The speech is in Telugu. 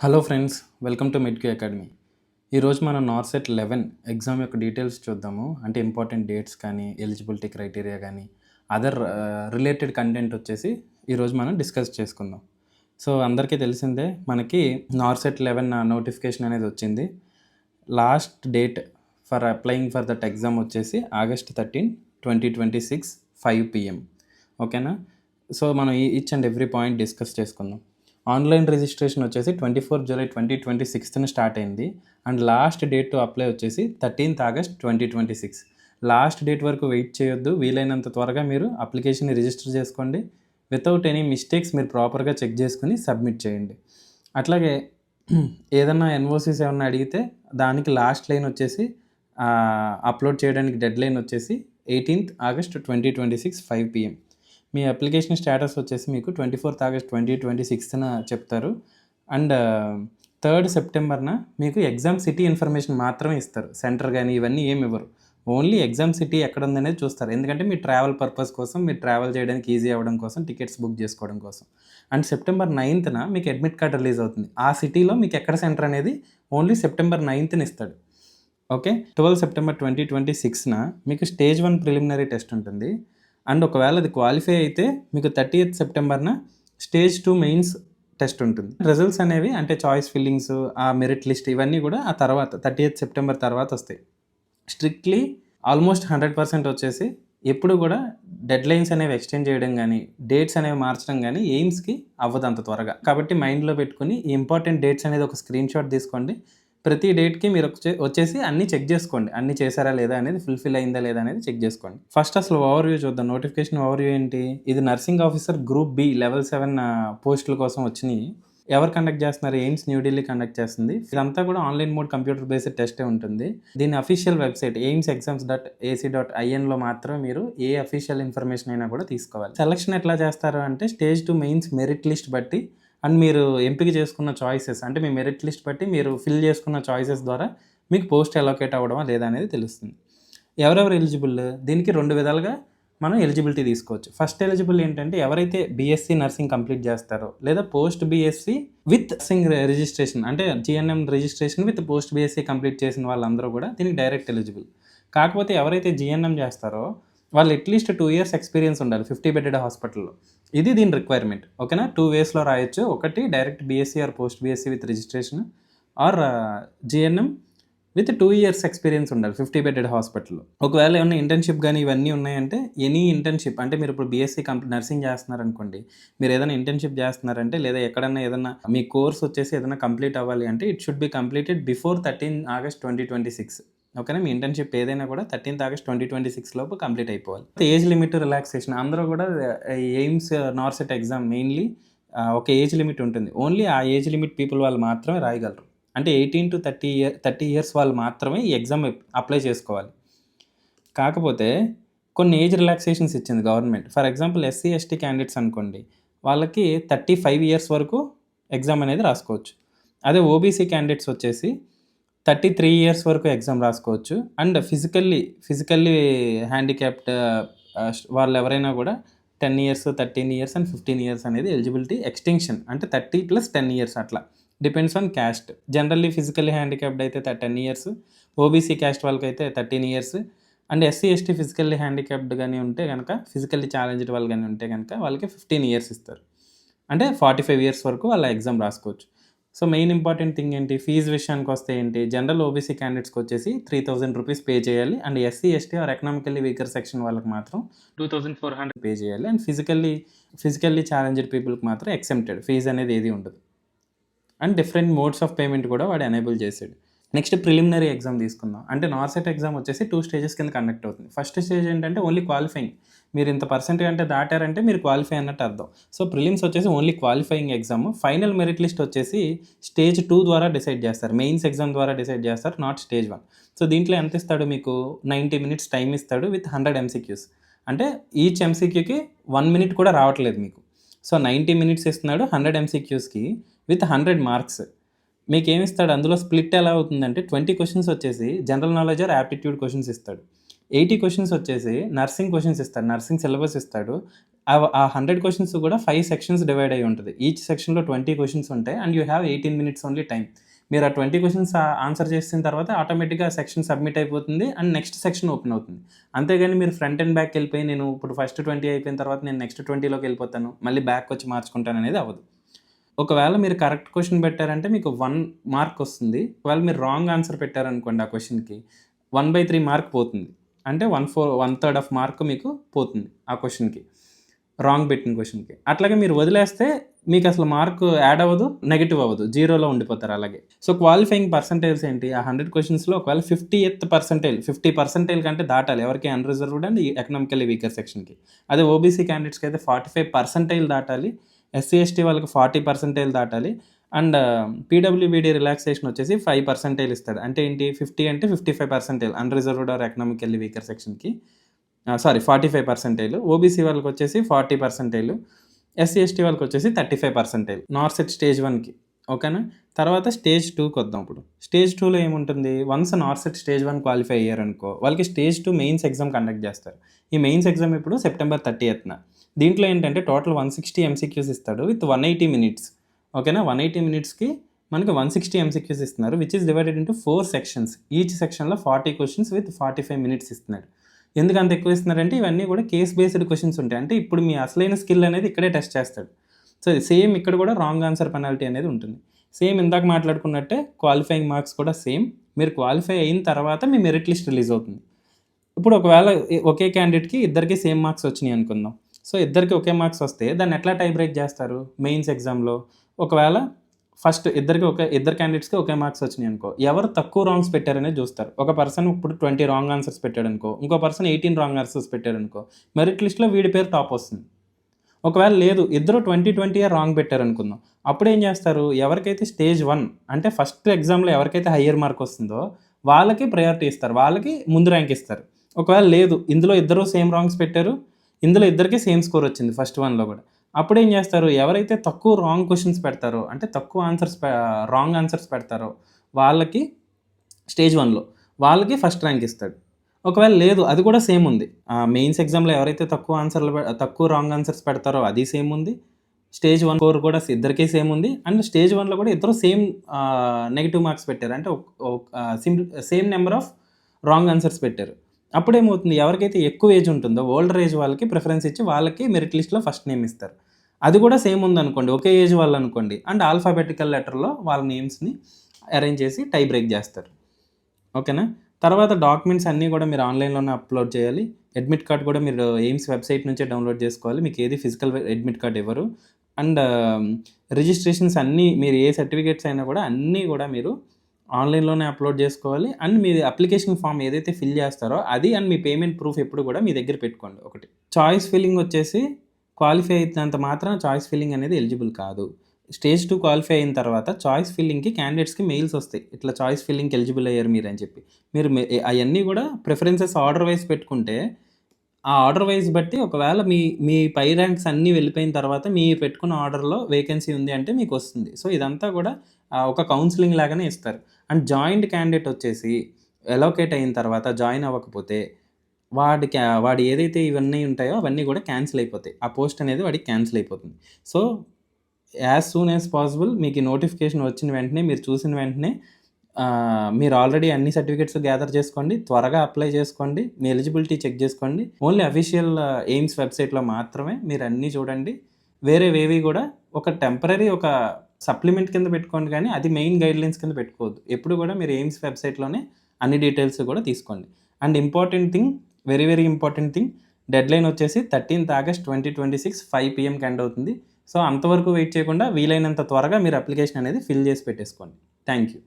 Hello friends, welcome to MidQ academy. ఈరోజు మనం నార్సెట్ 11 ఎగ్జామ్ యొక్క డీటెయిల్స్ చూద్దాము. అంటే ఇంపార్టెంట్ డేట్స్ కానీ, ఎలిజిబిలిటీ క్రైటీరియా కానీ, అదర్ రిలేటెడ్ కంటెంట్ వచ్చేసి ఈరోజు మనం డిస్కస్ చేసుకుందాం. సో అందరికీ తెలిసిందే, మనకి నార్సెట్ 11 నోటిఫికేషన్ అనేది వచ్చింది. Last date for applying for that exam వచ్చేసి August 13, 2026 5 PM. ఓకేనా? సో మనం each and every point discuss చేసుకుందాం. ఆన్లైన్ రిజిస్ట్రేషన్ వచ్చేసి 24 July 2026 స్టార్ట్ అయింది. And last date to apply వచ్చేసి 13th August 2026. లాస్ట్ డేట్ వరకు వెయిట్ చేయొద్దు. వీలైనంత త్వరగా మీరు అప్లికేషన్ని రిజిస్టర్ చేసుకోండి. వితౌట్ ఎనీ మిస్టేక్స్ మీరు ప్రాపర్గా చెక్ చేసుకుని సబ్మిట్ చేయండి. అట్లాగే ఏదన్నా ఎన్ఓసీస్ ఏమన్నా అడిగితే దానికి లాస్ట్ లైన్ వచ్చేసి అప్లోడ్ చేయడానికి డెడ్ లైన్ వచ్చేసి 18th August 2026 5 PM. మీ అప్లికేషన్ స్టేటస్ వచ్చేసి మీకు 24th August 2026 చెప్తారు. అండ్ 3rd September మీకు ఎగ్జామ్ సిటీ ఇన్ఫర్మేషన్ మాత్రమే ఇస్తారు. సెంటర్ కానీ ఇవన్నీ ఏమి ఇవ్వరు. ఓన్లీ ఎగ్జామ్ సిటీ ఎక్కడ ఉందనేది చూస్తారు. ఎందుకంటే మీ ట్రావెల్ పర్పస్ కోసం, మీరు ట్రావెల్ చేయడానికి ఈజీ అవ్వడం కోసం, టికెట్స్ బుక్ చేసుకోవడం కోసం. అండ్ September 9th మీకు అడ్మిట్ కార్డ్ రిలీజ్ అవుతుంది. ఆ సిటీలో మీకు ఎక్కడ సెంటర్ అనేది ఓన్లీ September 9th ఇస్తాడు. ఓకే. 12 September 2026 మీకు స్టేజ్ 1 ప్రిలిమినరీ టెస్ట్ ఉంటుంది. అండ్ ఒకవేళ అది క్వాలిఫై అయితే మీకు 30th September stage 2 mains test ఉంటుంది. రిజల్ట్స్ అనేవి అంటే చాయిస్ ఫిల్లింగ్స్, ఆ మెరిట్ లిస్ట్ ఇవన్నీ కూడా ఆ తర్వాత 30th September తర్వాత వస్తాయి. స్ట్రిక్ట్లీ ఆల్మోస్ట్ 100% వచ్చేసి ఎప్పుడు కూడా డెడ్ లైన్స్ అనేవి ఎక్స్టెండ్ చేయడం కానీ, డేట్స్ అనేవి మార్చడం కానీ ఎయిమ్స్కి అవ్వదు అంత త్వరగా. కాబట్టి మైండ్లో పెట్టుకుని ఈ ఇంపార్టెంట్ డేట్స్ అనేది ఒక స్క్రీన్ షాట్ తీసుకోండి. ప్రతి డేట్కి మీరు వచ్చేసి అన్నీ చెక్ చేసుకోండి. అన్నీ చేశారా లేదా అనేది, ఫుల్ఫిల్ అయిందా లేదా అనేది చెక్ చేసుకోండి. ఫస్ట్ అసలు ఓవర్వ్యూ చూద్దాం. నోటిఫికేషన్ ఓవర్వ్యూ ఏంటి? ఇది nursing officer group B level 7 పోస్టుల కోసం వచ్చినాయి. ఎవరు కండక్ట్ చేస్తున్నారు? ఎయిమ్స్ న్యూఢిల్లీ కండక్ట్ చేస్తుంది. ఇదంతా కూడా ఆన్లైన్ మోడ్ కంప్యూటర్ బేస్డ్ టెస్టే ఉంటుంది. దీని అఫీషియల్ వెబ్సైట్ aimsexams.ac.inలో మాత్రమే మీరు ఏ అఫీషియల్ ఇన్ఫర్మేషన్ అయినా కూడా తీసుకోవాలి. సెలక్షన్ ఎట్లా చేస్తారు అంటే స్టేజ్ 2 మెయిన్స్ మెరిట్ లిస్ట్ బట్టి అండ్ మీరు ఎంపిక చేసుకున్న చాయిసెస్ అంటే మీ మెరిట్ లిస్ట్ బట్టి మీరు ఫిల్ చేసుకున్న చాయిసెస్ ద్వారా మీకు పోస్ట్ అలొకేట్ అవ్వడమా లేదా అనేది తెలుస్తుంది. ఎవరెవరు ఎలిజిబుల్? దీనికి 2 విధాలుగా మనం ఎలిజిబిలిటీ తీసుకోవచ్చు. ఫస్ట్ ఎలిజిబుల్ ఏంటంటే ఎవరైతే బీఎస్సీ నర్సింగ్ కంప్లీట్ చేస్తారో లేదా post BSc with nursing registration అంటే GNM registration with post BSc complete చేసిన వాళ్ళందరూ కూడా దీనికి డైరెక్ట్ ఎలిజిబుల్. కాకపోతే ఎవరైతే జిఎన్ఎం చేస్తారో వాళ్ళు అట్లీస్ట్ 2 years ఎక్స్పీరియన్స్ ఉండాలి 50 bedded హాస్పిటల్లో. ఇది దీని రిక్వైర్మెంట్. ఓకేనా? 2 waysలో రాయొచ్చు. ఒకటి direct BSc or post BSc with registration, are GNM with 2 years experience ఉండాలి 50 bedded హాస్పిటల్లో. ఒకవేళ ఏమైనా ఇంటర్న్షిప్ కానీ ఇవన్నీ ఉన్నాయంటే ఎనీ ఇంటర్న్షిప్ అంటే మీరు ఇప్పుడు బీఎస్సీ నర్సింగ్ చేస్తున్నారనుకోండి, మీరు ఏదైనా ఇంటర్న్షిప్ చేస్తున్నారంటే లేదా ఎక్కడన్నా ఏదైనా మీ కోర్స్ వచ్చేసి ఏదైనా కంప్లీట్ అవ్వాలి అంటే it should be completed before 13 August 2026. ఓకేనా? మీ ఇంటర్న్షిప్ ఏదైనా కూడా 13th August 2026 లోపు కంప్లీట్ అయిపోవాలి. ఏజ్ లిమిట్ రిలాక్సేషన్ అందరూ కూడా ఎయిమ్స్ నార్సెట్ ఎగ్జామ్ మెయిన్లీ ఒక ఏజ్ లిమిట్ ఉంటుంది. ఓన్లీ ఆ ఏజ్ లిమిట్ పీపుల్ వాళ్ళు మాత్రమే రాయగలరు. అంటే 18 to 30 years వాళ్ళు మాత్రమే ఈ ఎగ్జామ్ అప్లై చేసుకోవాలి. కాకపోతే కొన్ని ఏజ్ రిలాక్సేషన్స్ ఇచ్చింది government. For example SC ST candidates అనుకోండి, వాళ్ళకి 35 years వరకు ఎగ్జామ్ అనేది రాసుకోవచ్చు. అదే ఓబీసీ క్యాండిడేట్స్ వచ్చేసి 33 years వరకు ఎగ్జామ్ రాసుకోవచ్చు. అండ్ ఫిజికల్లీ హ్యాండిక్యాప్డ్ వాళ్ళు ఎవరైనా కూడా 10 years, 13 years అండ్ 15 years అనేది ఎలిజిబిలిటీ ఎక్స్టెన్షన్. అంటే 30 + 10 years అట్లా depends on caste. Generally physically handicapped అయితే 10 years, ఓబీసీ క్యాస్ట్ వాళ్ళకైతే 13 years, and SC ST physically handicapped కానీ ఉంటే కనుక, ఫిజికల్లీ ఛాలెంజ్డ్ వాళ్ళు కానీ ఉంటే కనుక వాళ్ళకి 15 years ఇస్తారు. అంటే 45 years వరకు వాళ్ళ ఎగ్జామ్ రాసుకోవచ్చు. సో మెయిన్ ఇంపార్టెంట్ థింగ్ ఏంటి? ఫీజు విషయానికి వస్తే ఏంటి? జనరల్ ఓబీసీ క్యాండిడేట్స్కి వచ్చేసి 3,000 rupees పే చేయాలి. And SC ST or economically weaker section వాళ్ళకి మాత్రం 2,400 పే చేయాలి. అండ్ ఫిజికల్లీ ఛాలెంజ్డ్ పీపుల్కి మాత్రం ఎక్సెంప్టెడ్, ఫీజు అనేది ఏది ఉండదు. And different modes of payment కూడా వాడు ఎనేబుల్ చేసాడు. నెక్స్ట్ ప్రిలిమినరీ ఎగ్జామ్ తీసుకుందాం. అంటే నార్సెట్ ఎగ్జామ్ వచ్చేసి 2 stages కింద కండక్ట్ అవుతుంది. ఫస్ట్ స్టేజ్ ఏంటంటే ఓన్లీ క్వాలిఫైయింగ్. మీరు ఇంత పర్సెంట్ అంటే దాటారంటే మీరు క్వాలిఫై అన్నట్టు అర్థం. సో ప్రిలిమ్స్ వచ్చేసి only qualifying exam. Final merit list వచ్చేసి స్టేజ్ 2 ద్వారా డిసైడ్ చేస్తారు. మెయిన్స్ ఎగ్జామ్ ద్వారా డిసైడ్ చేస్తారు, నాట్ స్టేజ్ 1. సో దీంట్లో ఎంత ఇస్తాడు? మీకు 90 minutes టైం ఇస్తాడు విత్ 100 MCQs. అంటే ఈచ్ MCQకి 1 minute కూడా రావట్లేదు మీకు. సో 90 minutes ఇస్తున్నాడు 100 MCQస్కి విత్ 100 marks. మీకు ఏమి ఇస్తాడు? అందులో స్ప్లిట్ ఎలా అవుతుందంటే 20 questions వచ్చేసి general knowledge or aptitude questions ఇస్తాడు. 80 క్వెషన్స్ వచ్చేసి నర్సింగ్ క్వెషన్స్ ఇస్తాడు. నర్సింగ్ సిలబస్ ఇస్తాడు. ఆ 100 క్వెషన్స్ కూడా 5 సెక్షన్స్ డివైడ్ అయ్యి ఉంటది. ఈచ్ సెక్షన్‌లో 20 క్వెషన్స్ ఉంటాయి. And you have 18 minutes only time. మీరు ఆ 20 క్వెషన్స్ ఆన్సర్ చేసిన తర్వాత ఆటోమేటిక్‌గా ఆ సెక్షన్ సబ్మిట్ అయిపోతుంది. అండ్ నెక్స్ట్ సెక్షన్ ఓపెన్ అవుతుంది. అంతేగాని మీరు ఫ్రంట్ అండ్ బ్యాక్ వెళ్ళిపోయి నేను ఇప్పుడు ఫస్ట్ 20 అయిపోయిన తర్వాత నేను నెక్స్ట్ 20లోకి వెళ్ళిపోతాను. మళ్ళీ బ్యాక్ వచ్చి మార్చుకుంటాను అనేది అవ్వదు. ఒకవేళ మీరు కరెక్ట్ క్వెషన్ పెట్టారంటే మీకు 1 మార్క్ వస్తుంది. ఒకవేళ మీరు రాంగ్ ఆన్సర్ పెట్టారనుకోండి ఆ క్వెషన్‌కి 1/3 మార్క్ పోతుంది. అంటే 1/3 ఆఫ్ మార్క్ మీకు పోతుంది ఆ క్వెషన్‌కి. రాంగ్ పెట్టిన క్వెషన్‌కి. అట్లాగే మీరు వదిలేస్తే మీకసలు మార్క్ యాడ్ అవ్వదు, నెగెటివ్ అవ్వదు. జీరోలో ఉండిపోతారు అలాగే. సో, క్వాలిఫైయింగ్ పర్సెంటేజ్ ఏంటి? ఆ 100 క్వెషన్స్‌లో ఒకవేళ 50th పర్సెంటైల్ కంటే దాటాలి. ఎవరికి అన్‌రిజర్వ్డ్ అండ్ ఎకనామికల్లీ వీకర్ సెక్షన్‌కి. అదే ఓబీసీ క్యాండిడేట్స్‌కి అయితే 45 పర్సెంటైల్ దాటాలి. ఎస్సీ, ఎస్టీ వాళ్ళకి 40 పర్సెంటైల్ దాటాలి. అండ్ పీడబ్ల్యూబీడీ రిలాక్సేషన్ వచ్చేసి 5 పర్సెంటైల్ ఇస్తాడు. అంటే ఏంటి 50 అంటే 55 percentile unreserved or economically weaker సెక్షన్‌కి. 45 పర్సెంటైల్. ఓబీసీ వాళ్ళకొచ్చేసి 40 పర్సెంటైల్. ఎస్సీ, ఎస్టీ వాళ్ళకొచ్చేసి 35 పర్సెంటైల్. నార్సెట్ స్టేజ్ 1కి. ఓకేనా? తర్వాత స్టేజ్ 2కి వద్దాం ఇప్పుడు. స్టేజ్ 2లో ఏముంటుంది? వన్స్ నార్సెట్ స్టేజ్ 1 క్వాలిఫై అయ్యారనుకో, వాళ్ళకి స్టేజ్ 2 మెయిన్స్ ఎగ్జామ్ కండక్ట్ చేస్తారు. ఈ మెయిన్స్ ఎగ్జామ్ ఇప్పుడు సెప్టెంబర్ 30న. దీంట్లో ఏంటంటే టోటల్ 160 ఎంసీక్యూస్ ఇస్తాడు విత్ 180 మినిట్స్. ఓకేనా? 180 మినిట్స్‌కి మనకి 160 ఎంసీక్యూస్ ఇస్తున్నారు. Which is divided into 4 sections. Each సెక్షన్‌లో 40 క్వెషన్స్ విత్ 45 మినిట్స్ ఇస్తున్నాడు. ఎందుకు అంత ఎక్కువ ఇస్తున్నారంటే ఇవన్నీ కూడా కేస్ బేస్డ్ క్వెషన్స్ ఉంటాయి. అంటే ఇప్పుడు మీ అసలైన స్కిల్ అనేది ఇక్కడే టెస్ట్ చేస్తాడు. సో, సేమ్ ఇక్కడ కూడా రాంగ్ ఆన్సర్ పెనాల్టీ అనేది ఉంటుంది. సేమ్ ఇందాక మాట్లాడుకున్నట్టే క్వాలిఫైయింగ్ మార్క్స్ కూడా సేమ్. మీరు క్వాలిఫై అయిన తర్వాత మీ మెరిట్ లిస్ట్ రిలీజ్ అవుతుంది. ఇప్పుడు ఒకవేళ ఒకే క్యాండిడేట్‌కి ఇద్దరికి సేమ్ మార్క్స్ వచ్చినాయి అనుకుందాం. సో, ఇద్దరికి ఒకే మార్క్స్ వస్తే దాన్ని ఎట్లా టై బ్రేక్ చేస్తారు? మెయిన్స్ ఎగ్జామ్‌లో ఒకవేళ ఫస్ట్ ఇద్దరు క్యాండిడేట్స్‌కి ఒకే మార్క్స్ వచ్చినాయి అనుకో, ఎవరు తక్కువ రాంగ్స్ పెట్టారనేది చూస్తారు. ఒక పర్సన్ ఇప్పుడు 20 రాంగ్ ఆన్సర్స్ పెట్టాడనుకో, ఇంకో పర్సన్ 18 రాంగ్ ఆన్సర్స్ పెట్టాడనుకో, మెరిట్ లిస్ట్‌లో వీడి పేరు టాప్ వస్తుంది. ఒకవేళ లేదు ఇద్దరు 20 రాంగ్ పెట్టారనుకుందాం. అప్పుడేం చేస్తారు? ఎవరికైతే స్టేజ్ 1 అంటే ఫస్ట్ ఎగ్జామ్‌లో ఎవరికైతే హయ్యర్ మార్క్ వస్తుందో వాళ్ళకి ప్రయారిటీ ఇస్తారు. వాళ్ళకి ముందు ర్యాంక్ ఇస్తారు. ఒకవేళ లేదు ఇందులో ఇద్దరు సేమ్ రాంగ్స్ పెట్టారు. ఇందులో ఇద్దరికీ సేమ్ స్కోర్ వచ్చింది ఫస్ట్ 1లో కూడా. అప్పుడేం చేస్తారు? ఎవరైతే తక్కువ రాంగ్ క్వెషన్స్ పెడతారో అంటే తక్కువ రాంగ్ ఆన్సర్స్ పెడతారో వాళ్ళకి స్టేజ్ 1లో వాళ్ళకి ఫస్ట్ ర్యాంక్ ఇస్తాడు. ఒకవేళ లేదు అది కూడా సేమ్ ఉంది. మెయిన్స్ ఎగ్జామ్‌లో ఎవరైతే తక్కువ రాంగ్ ఆన్సర్స్ పెడతారో అది సేమ్ ఉంది. స్టేజ్ 1 స్కోర్ కూడా ఇద్దరికీ సేమ్ ఉంది. అండ్ స్టేజ్ 1లో కూడా ఇద్దరు సేమ్ నెగెటివ్ మార్క్స్ పెట్టారు. అంటే same number of wrong answers పెట్టారు. అప్పుడేమవుతుంది? ఎవరికైతే ఎక్కువ ఏజ్ ఉంటుందో ఓల్డర్ ఏజ్ వాళ్ళకి ప్రిఫరెన్స్ ఇచ్చి వాళ్ళకి మెరిట్ లిస్ట్‌లో ఫస్ట్ నేమ్ ఇస్తారు. అది కూడా సేమ్ ఉందనుకోండి. ఒకే ఏజ్ వాళ్ళనుకోండి. అండ్ ఆల్ఫాబెటికల్ లెటర్‌లో వాళ్ళ నేమ్స్‌ని అరేంజ్ చేసి టై బ్రేక్ చేస్తారు. ఓకేనా? తర్వాత డాక్యుమెంట్స్ అన్నీ కూడా మీరు ఆన్‌లైన్‌లోనే అప్‌లోడ్ చేయాలి. అడ్మిట్ కార్డ్ కూడా మీరు ఎయిమ్స్ వెబ్‌సైట్ నుంచే డౌన్‌లోడ్ చేసుకోవాలి. మీకు ఏది ఫిజికల్ అడ్మిట్ కార్డ్ ఇవ్వరు. అండ్ రిజిస్ట్రేషన్స్ అన్నీ మీరు ఏ సర్టిఫికేట్స్ అయినా కూడా అన్నీ కూడా మీరు ఆన్‌లైన్‌లోనే అప్‌లోడ్ చేసుకోవాలి. అండ్ మీ అప్లికేషన్ ఫార్మ్ ఏదైతే ఫిల్ చేస్తారో అది అండ్ మీ పేమెంట్ ప్రూఫ్ ఎప్పుడు కూడా మీ దగ్గర పెట్టుకోండి ఒకటి. చాయిస్ ఫిల్లింగ్ వచ్చేసి క్వాలిఫై అయినంత మాత్రాన చాయిస్ ఫిల్లింగ్ అనేది ఎలిజిబుల్ కాదు. స్టేజ్ 2 క్వాలిఫై అయిన తర్వాత చాయిస్ ఫిల్లింగ్‌కి క్యాండిడేట్స్‌కి మెయిల్స్ వస్తాయి. ఇట్లా చాయిస్ ఫిల్లింగ్‌కి ఎలిజిబుల్ అయ్యారు మీరని చెప్పి. మీరు అయన్నీ కూడా ప్రిఫరెన్సెస్ ఆర్డర్ వైస్ పెట్టుకుంటే, ఆ ఆర్డర్ వైస్ బట్టి ఒకవేళ మీ మీ పై ర్యాంక్స్ అన్నీ వెళ్ళిపోయిన తర్వాత మీరు పెట్టుకున్న ఆర్డర్‌లో వేకెన్సీ ఉంది అంటే మీకొస్తుంది. సో, ఇదంతా కూడా ఒక కౌన్సెలింగ్ లాగానే ఇస్తారు. అండ్ జాయిన్డ్ క్యాండిడేట్ వచ్చేసి అలోకేట్ అయిన తర్వాత జాయిన్ అవ్వకపోతే వాడు ఏదైతే ఇవన్నీ ఉంటాయో అవన్నీ కూడా క్యాన్సిల్ అయిపోతాయి. ఆ పోస్ట్ అనేది వాడికి క్యాన్సిల్ అయిపోతుంది. So, as soon as possible మీకు ఈ నోటిఫికేషన్ వచ్చిన వెంటనే మీరు చూసిన వెంటనే మీరు ఆల్రెడీ అన్ని సర్టిఫికేట్స్ గ్యాదర్ చేసుకోండి. త్వరగా అప్లై చేసుకోండి. మీ ఎలిజిబిలిటీ చెక్ చేసుకోండి. ఓన్లీ అఫీషియల్ ఎయిమ్స్ వెబ్‌సైట్‌లో మాత్రమే మీరు అన్నీ చూడండి. వేరేవేవి కూడా ఒక టెంపరరీ ఒక సప్లిమెంట్ కింద పెట్టుకోండి కానీ అది మెయిన్ గైడ్‌లైన్స్ కింద పెట్టుకోవద్దు. ఎప్పుడు కూడా మీరు ఎయిమ్స్ వెబ్‌సైట్‌లోనే అన్ని డీటెయిల్స్ కూడా తీసుకోండి. And important thing very very important thing deadline వచ్చేసి 13th August 2026 5 PM ఎండ్ అవుతుంది. సో, అంతవరకు వెయిట్ చేయకుండా వీలైనంత త్వరగా మీరు అప్లికేషన్ అనేది ఫిల్ చేసి పెట్టేసుకోండి. Thank you.